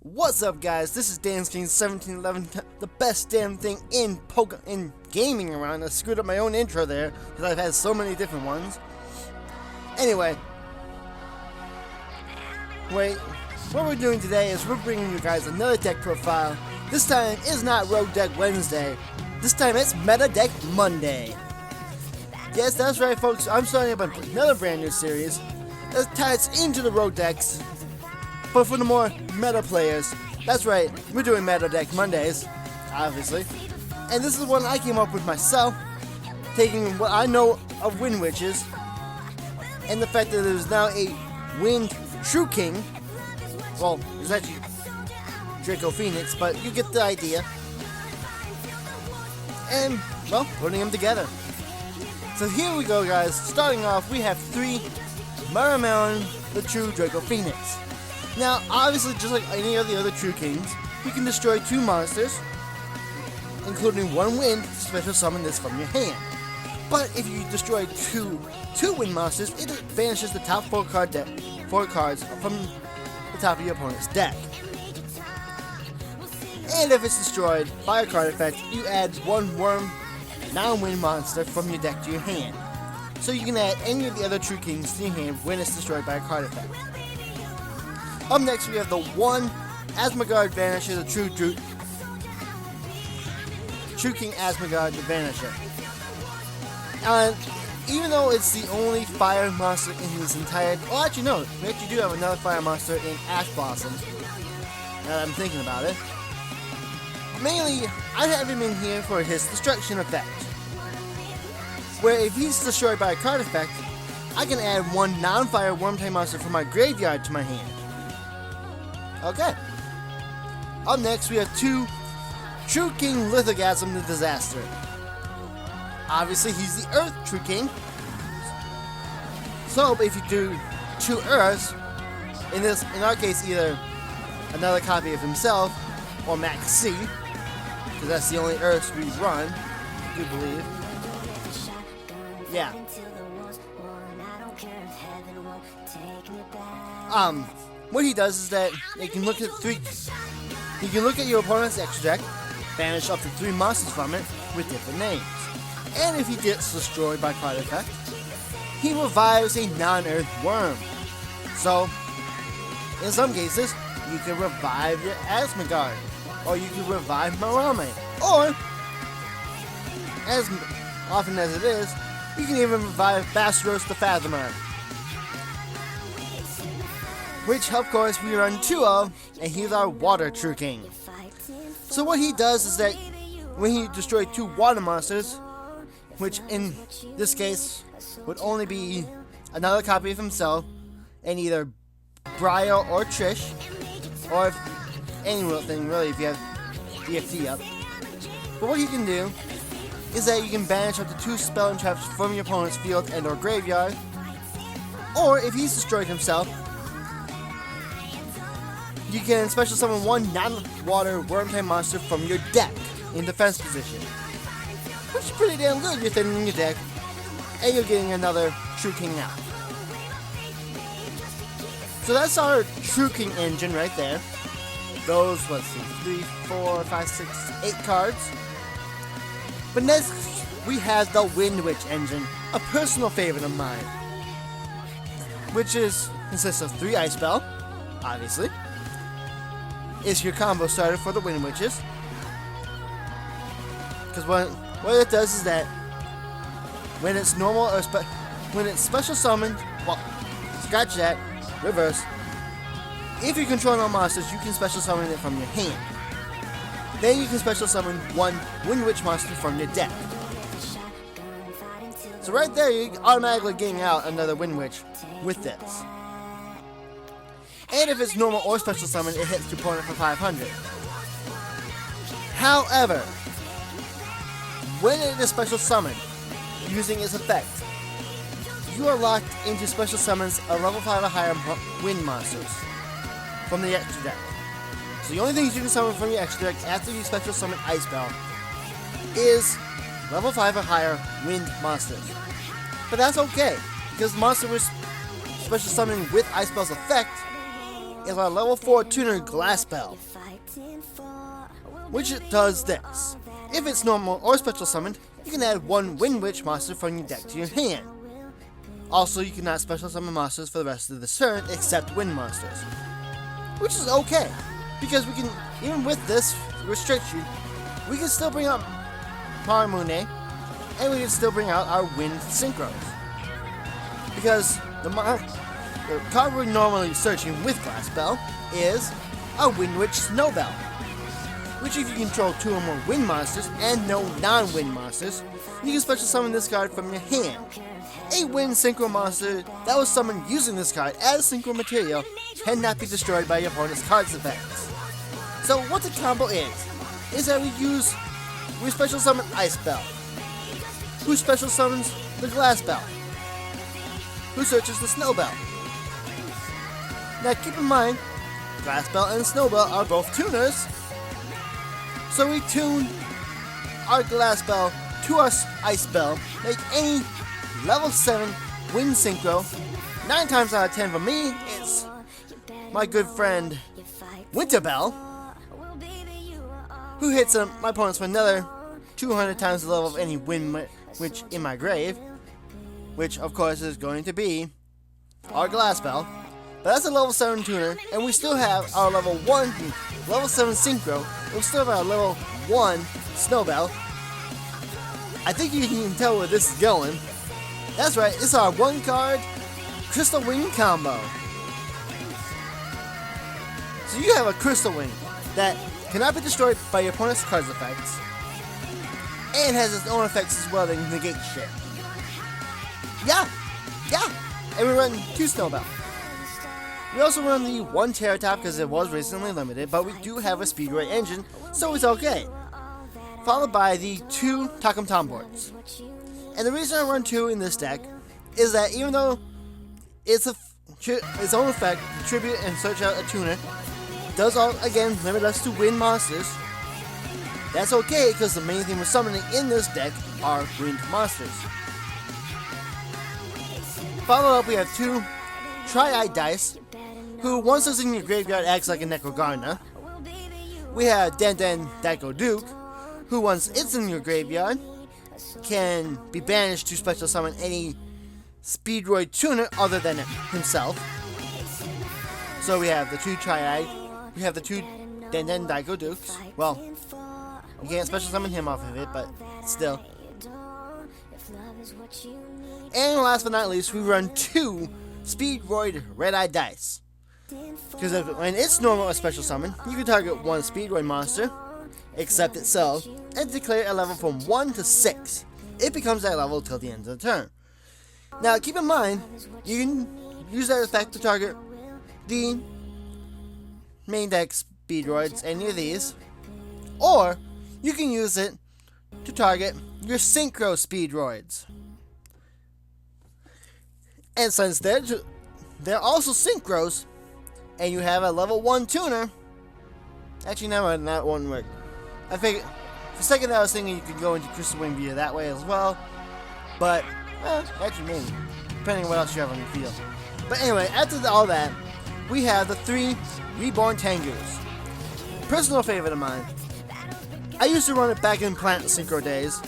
What's up, guys? This is DansKing1711, the best damn thing in gaming around. I screwed up my own intro there because I've had so many different ones. Anyway, what we're doing today is we're bringing you guys another deck profile. This time it's not Rogue Deck Wednesday. This time it's Meta Deck Monday. Yes, that's right, folks. I'm starting up another brand new series that ties into the Rogue decks, but for the more meta players. That's right, we're doing Meta Deck Mondays, obviously. And this is one I came up with myself, taking what I know of Wind Witches, and the fact that there's now a Wind True King. Well, it's actually Draco Phoenix, but you get the idea. And, well, putting them together. So here we go, guys. Starting off, we have 3 Maramelon, the True Draco Phoenix. Now, obviously, just like any of the other True Kings, you can destroy 2 monsters, including 1 wind, to special summon this from your hand. But if you destroy two wind monsters, it vanishes the top 4 cards from the top of your opponent's deck. And if it's destroyed by a card effect, you add 1 worm, non-wind monster from your deck to your hand. So you can add any of the other True Kings to your hand when it's destroyed by a card effect. Up next, we have the 1 Asmagard Vanisher, the True King Asmagard Vanisher. And even though it's the only fire monster in this entire... Oh, actually, no. We actually do have another fire monster in Ash Blossom. Now that I'm thinking about it. Mainly, I have him in here for his destruction effect, where if he's destroyed by a card effect, I can add 1 non-fire worm-type monster from my graveyard to my hand. Okay. Up next, we have 2 True King Lithogasm the Disaster. Obviously, he's the Earth True King. So, if you do 2 Earths, in our case, either another copy of himself or Max C, because that's the only Earths we run, I do believe. Yeah. What he does is that you can look at your opponent's extra deck, banish up to 3 monsters from it with different names. And if he gets destroyed by card effect, he revives a non-earth worm. So, in some cases, you can revive your Asmagard, or you can revive Marame, or, as often as it is, you can even revive Basros the Fathomer, which of course we run 2 of, and he's our Water True King. So what he does is that when he destroys 2 water monsters, which in this case would only be another copy of himself, and either Briar or Trish, or if any real thing really if you have DFT up. But what he can do is that you can banish up to 2 spell and traps from your opponent's field and or graveyard, or if he's destroyed himself, you can special summon 1 non-water worm-type monster from your deck in defense position, which is pretty damn good. You're thinning your deck, and you're getting another True King out. So that's our True King engine right there. Those, let's see, 3, 4, 5, 6, 8 cards. But next, we have the Windwitch engine, a personal favorite of mine, which consists of 3 Ice Spell, obviously. It's your combo starter for the Wind Witches. Because what it does is that when it's normal or when it's special summoned, well, scratch that, reverse. If you control no monsters, you can special summon it from your hand. Then you can special summon 1 Wind Witch monster from your deck. So right there, you're automatically getting out another Wind Witch with this. And if it's normal or special summon, it hits your opponent for 500. However, when it is special summoned, using its effect, you are locked into special summons of level 5 or higher wind monsters from the extra deck. So the only things you can summon from your extra deck after you special summon Ice Spell is level 5 or higher wind monsters. But that's okay, because the monster was special summoning with Ice Spell's effect, is our level 4 tuner Glass Bell, which it does this. If it's normal or special summoned, you can add one windwitch monster from your deck to your hand. Also, you cannot special summon monsters for the rest of the turn except wind monsters, which is okay, because we can, even with this restriction, we can still bring out Paramune, and we can still bring out our wind synchros. Because the card we're normally searching with Glass Bell is a Windwitch Snowbell, which if you control 2 or more wind monsters and no non-wind monsters, you can special summon this card from your hand. A wind synchro monster that was summoned using this card as synchro material cannot be destroyed by your opponent's card's effects. So what the combo is that we special summon Ice Bell, who special summons the Glass Bell, who searches the Snow Bell. Now keep in mind, Glass Bell and Snow Bell are both tuners, so we tune our Glass Bell to our Ice Bell, make any level 7 wind synchro. 9 times out of 10 for me, it's my good friend Winter Bell, who hits my opponents for another 200 times the level of any wind witch in my grave, which of course is going to be our Glass Bell. But that's a level 7 tuner, and we still have our level 1, level 7 synchro, and we still have our level 1 Snow Bell. I think you can tell where this is going. That's right, it's our 1-card Crystal Wing combo. So you have a Crystal Wing that cannot be destroyed by your opponent's card's effects, and has its own effects as well that negate shit. Yeah, and we run 2 Snow Bell. We also run the 1 Terratop because it was recently limited, but we do have a Speedway engine, so it's okay. Followed by the 2 Takum Tom boards. And the reason I run 2 in this deck is that even though its own effect, tribute and search out a tuner, does all again limit us to wind monsters, that's okay because the main thing we're summoning in this deck are wind monsters. Followed up, we have 2 Tri-Eye Dice, who once it's in your graveyard acts like a Necro Gardener. We have Den Daiko Duke, who once it's in your graveyard can be banished to special summon any Speedroid tuner other than himself. So we have the 2 Tri-Eye, we have the 2 Den Daiko Dukes. Well, you can't special summon him off of it, but still. And last but not least, we run 2 Speedroid Red-Eye Dice. Because when it's normal or special summon, you can target 1 Speedroid monster, except itself, and declare a level from 1 to 6. It becomes that level till the end of the turn. Now keep in mind, you can use that effect to target the main deck Speedroids, any of these, or you can use it to target your Synchro Speedroids. And since they're also Synchros, and you have a level 1 tuner, actually no, that won't work. I figured, for a second I was thinking you could go into Crystal Wing via that way as well, but, actually maybe, depending on what else you have on your field. But anyway, after all that, we have the 3 Reborn Tengus. Personal favorite of mine. I used to run it back in Planet Synchro days,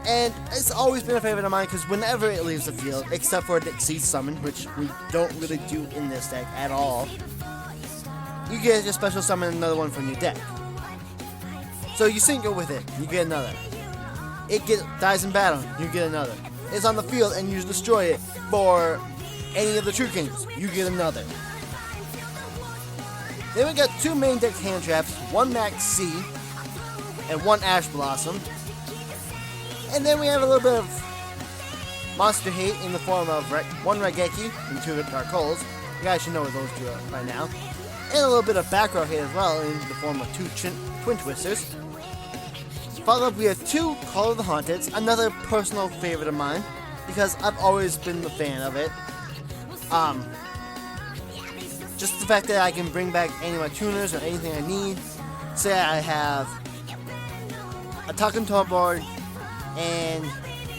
and it's always been a favorite of mine because whenever it leaves the field, except for a Exceed Summon, which we don't really do in this deck at all, you get to special summon another one from your deck. So you synchro with it, you get another. It dies in battle, you get another. It's on the field and you destroy it for any of the True Kings, you get another. Then we got 2 main deck hand traps, 1 Max C and 1 Ash Blossom. And then we have a little bit of monster hate in the form of 1 Raigeki and 2 Dark Holes. You guys should know what those 2 are by now. And a little bit of back row hate as well in the form of 2 Twin Twisters. Followed up, we have 2 Call of the Haunted, another personal favorite of mine, because I've always been a fan of it. Just the fact that I can bring back any of my tuners or anything I need. Say I have a Takum Top board and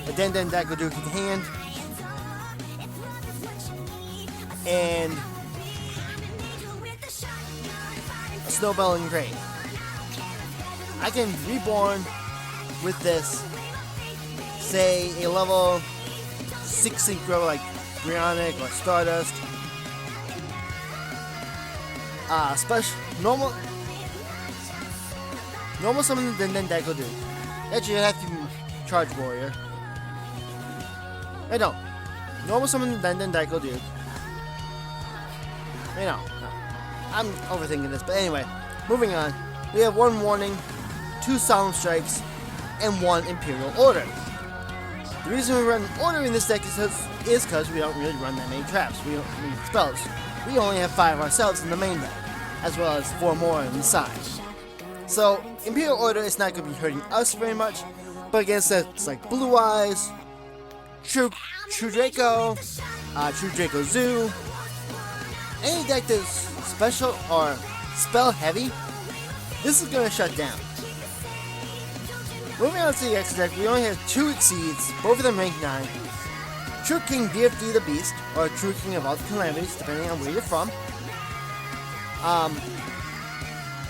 a Den Daiko Duke in hand, and Snowbell and Grave. I can reborn with this, say a level 6 synchro like Brionic or Stardust. Special normal summon the Deco dude. Actually, I have to charge warrior. I don't. Normal summon the Deco dude. No. I'm overthinking this, but anyway, moving on. We have 1 warning, 2 solemn strikes, and 1 Imperial Order. The reason we run Order in this deck is because we don't really run that many traps. We don't need spells. We only have 5 ourselves in the main deck, as well as 4 more on the side. So, Imperial Order is not going to be hurting us very much, but against decks like Blue Eyes, True Draco, True Draco Zoo, any deck that's special or spell heavy, this is going to shut down. Moving on to the X deck, we only have 2 Exceeds, both of them rank 9. True King DFD the Beast, or True King of all the Calamities, depending on where you're from.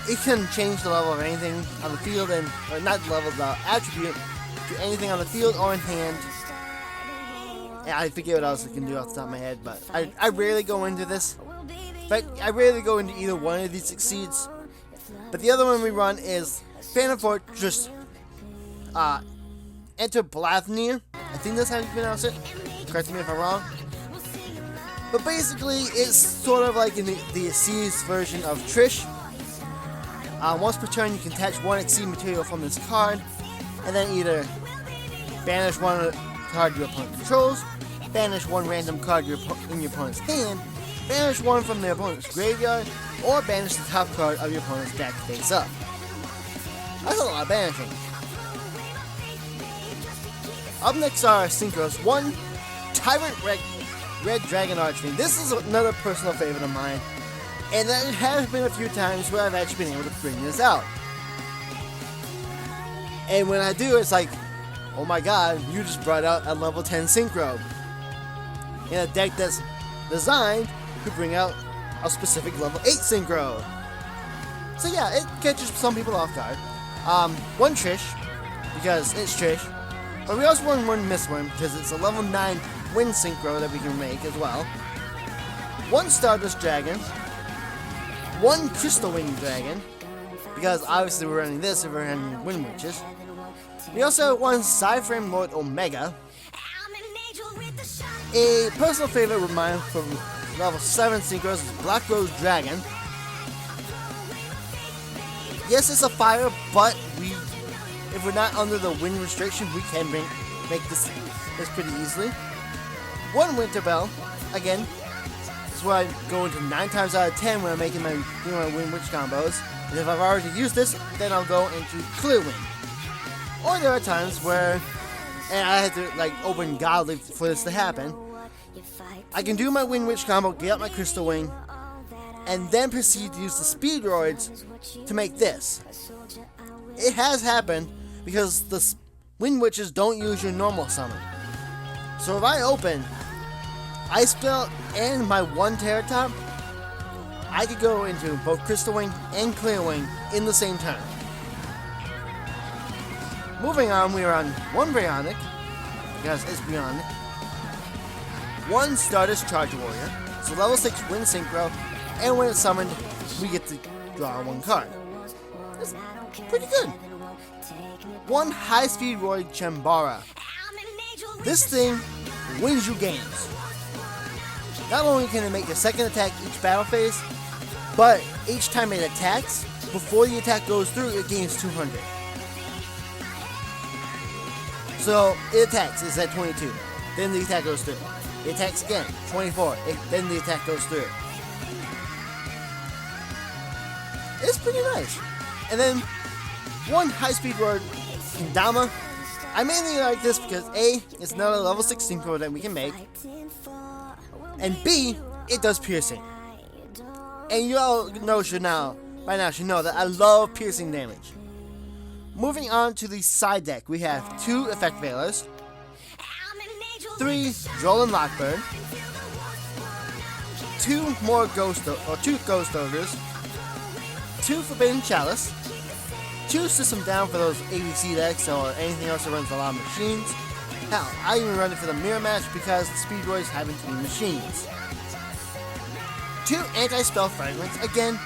It can change the level of anything on the field, or not the level, the attribute to anything on the field or in hand. And I forget what else it can do off the top of my head, but I rarely go into this. In fact, I rarely go into either one of these Exceeds. But the other one we run is Phantom Fortress, Enter Blathnier. I think that's how you pronounce it. Correct me if I'm wrong. But basically, it's sort of like in the Exceeds version of Trish. Once per turn, you can attach 1 Exceed material from this card, and then either banish 1 card your opponent controls, banish 1 random card in your opponent's hand, banish 1 from their opponent's graveyard, or banish the top card of your opponent's deck face up. That's a lot of banishing. Up next are Synchros. 1, Tyrant Red Dragon Archfiend. This is another personal favorite of mine, and there has been a few times where I've actually been able to bring this out. And when I do, it's like, oh my god, you just brought out a level 10 Synchro in a deck that's designed to bring out a specific level 8 Synchro. So yeah, it catches some people off guard. 1 Trish, because it's Trish. But we also run 1 Mistworm, because it's a level 9 Wind Synchro that we can make as well. 1 Stardust Dragon. 1 Crystal Wing Dragon, because obviously we're running this if we're running Wind Witches. We also have 1 Psyframe Lord Omega. A personal favorite of mine from level 7 Synchros is Black Rose Dragon. Yes, it's a fire, but if we're not under the wind restriction, we can make this pretty easily. 1 Winter Bell, again, this is where I go into 9 times out of 10 when I'm making my Wind Witch combos. And if I've already used this, then I'll go into Clear Wind. Or there are times where, and I have to open Godly for this to happen, I can do my Wind Witch combo, get up my Crystal Wing, and then proceed to use the Speed Roids to make this. It has happened because the Wind Witches don't use your normal summon. So if I open Ice Belt and my 1 Terratop, I could go into both Crystal Wing and Clear Wing in the same turn. Moving on, we are on 1 Brionic, because it's Brionic. 1 Stardust Charge Warrior, so level 6 Wind Synchro, and when it's summoned, we get to draw 1 card. That's pretty good. 1 High Speed Roid Chambara. This thing wins you games. Not only can it make a second attack each battle phase, but each time it attacks, before the attack goes through, it gains 200. So it attacks, it's at 22, then the attack goes through. It attacks again, 24, then the attack goes through. It's pretty nice. And then 1 High Speed Roid Kendama. I mainly like this because A, it's another level 16 code that we can make, and B, it does piercing. And you all know by now should know that I love piercing damage. Moving on to the side deck, we have 2 Effect Veilers, 3 Droll and Lockbird, 2 Ghost Ogres, 2 Forbidden Chalice, 2 System Down for those ABC decks or anything else that runs a lot of machines. Hell, I even run it for the mirror match because the Speedroids happen to be machines. 2 Anti-Spell Fragments. Again,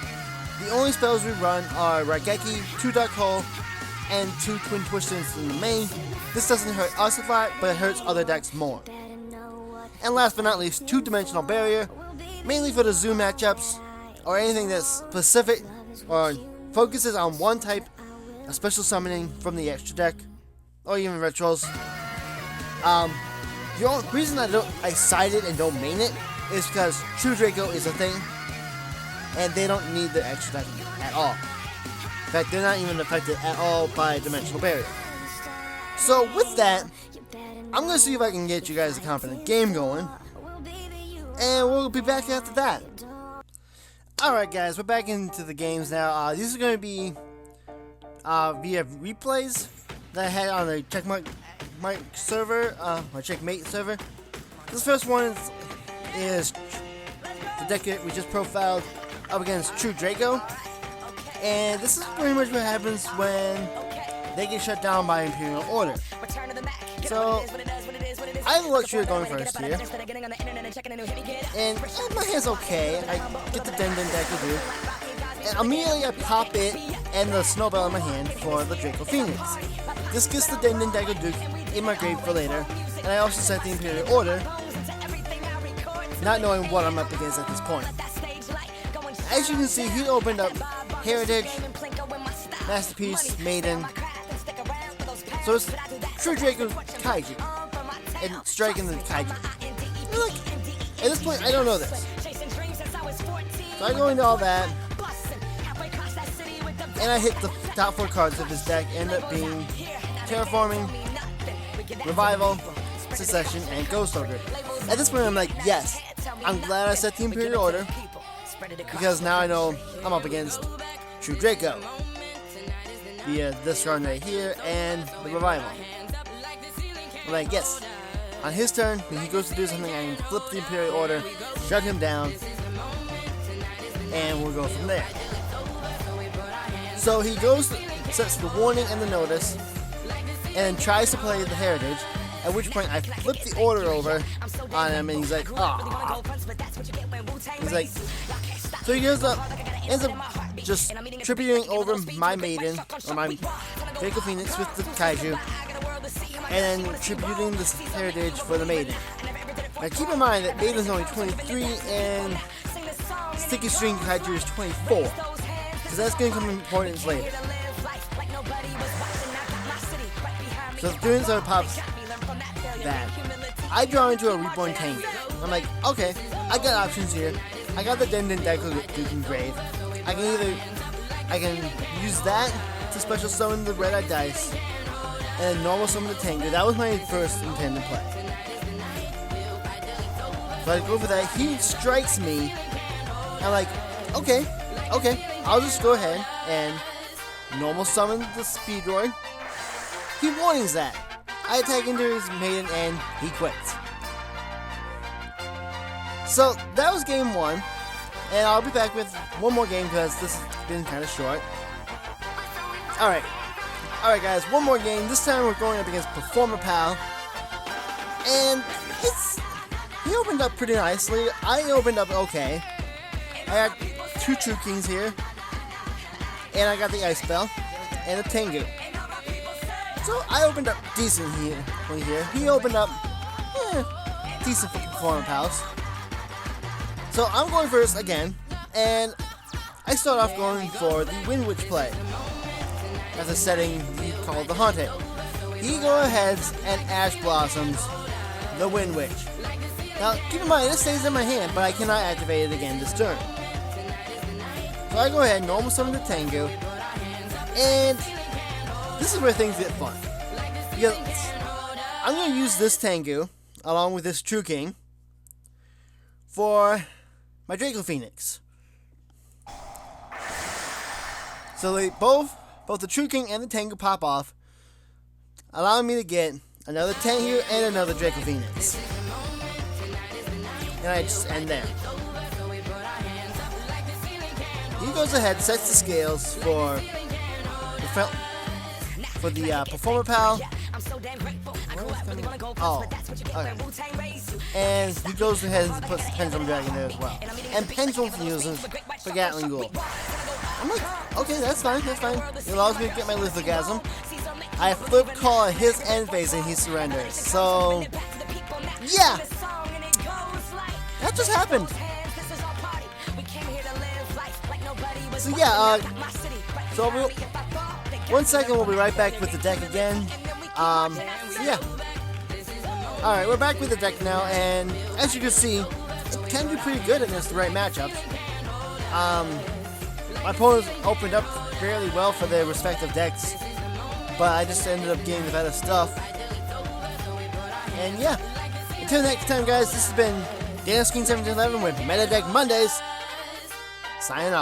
the only spells we run are Raigeki, 2 Dark Hole, and 2 Twin Twisters in the main. This doesn't hurt us a lot, but it hurts other decks more. And last but not least, 2 Dimensional Barrier, mainly for the Zoo matchups, or anything that's specific or focuses on one type of special summoning from the extra deck, or even retros. The reason I side it and don't main it is because True Draco is a thing, and they don't need the extra deck at all. In fact, they're not even affected at all by Dimensional Barrier. So with that, I'm going to see if I can get you guys a competent game going, and we'll be back after that. Alright guys, we're back into the games now. These are going to be via replays that I had on the Checkmate server, my Checkmate server. This first one is the deck that we just profiled up against True Draco. And this is pretty much what happens when they get shut down by Imperial Order. So, I have the luxury of going first here. And my hand's okay. I get the Den Den Deku, and immediately I pop it and the Snowbell in my hand for the Draco Phoenix. This gets the Den Den Deku in my grave for later. And I also set the Imperial Order, not knowing what I'm up against at this point. As you can see, he opened up Heritage, Masterpiece, Maiden. So it's True Draco Kaiju, and striking the Kaiju. Like, at this point, I don't know this. So I go into all that, and I hit the top 4 cards of his deck, end up being Terraforming, Revival, Secession, and Ghost Ogre. At this point, I'm like, yes, I'm glad I set the Imperial Order, because now I know I'm up against True Draco via this run right here and the Revival. I'm like, yes, on his turn, when he goes to do something, I can flip the Imperial Order, shut him down, and we'll go from there. So he goes, sets the warning and the notice, and then tries to play the Heritage, at which point I flip the order over on him, and he's like, ah. He's like, so he ends up just tributing over my Maiden, or my Draco Phoenix with the Kaiju, and then tributing the Heritage for the Maiden. Now keep in mind that Maiden's only 23 and Sticky String Kaiju is 24, because that's going to come in importance later. So doing so pops that. I draw into a Reborn Tango. I'm like, okay, I got options here. I got the Den Den Deku in grave. I can use that to special summon the Red Eye Dice, and then normal summon the Tengu. That was my first intended play. So I go for that. He strikes me. I'm like, okay, I'll just go ahead and normal summon the Speedroid. He warnings that. I attack into his Maiden and he quits. So that was game 1, and I'll be back with one more game because this has been kind of short. Alright guys, one more game. This time we're going up against Performer Pal, and he opened up pretty nicely. I opened up okay. I got 2 True Kings here, and I got the Ice Bell and a Tengu. So I opened up decent here. He opened up decent for Performer Pals. So I'm going first again, and I start off going for the windwitch play as a setting called the Haunted. He goes ahead and Ash Blossoms the windwitch. Now keep in mind, this stays in my hand, but I cannot activate it again this turn. So I go ahead and normal summon the Tengu, and this is where things get fun. Because I'm going to use this Tengu, along with this True King, for my Draco Phoenix. So they both the True King and the Tengu pop off, allowing me to get another Tengu and another Draco Phoenix. And I just end there. He goes goes ahead, sets the scales for the Performer Pal. Oh, okay. And he goes ahead and puts the Pendulum Dragon there as well. And Pendulum Fuses for Gatling Ghoul. I'm like, okay, that's fine, that's fine. It allows me to get my Lithogasm. I flip call at his end phase and he surrenders. So, yeah! That just happened. So yeah, so 1 second, we'll be right back with the deck again. So yeah. Alright, we're back with the deck now, and as you can see, it can do pretty good against the right matchups. My opponents opened up fairly well for their respective decks, but I just ended up getting the better stuff. And yeah, until next time guys, this has been DanceKing1711 with Meta Deck Mondays. Signing off.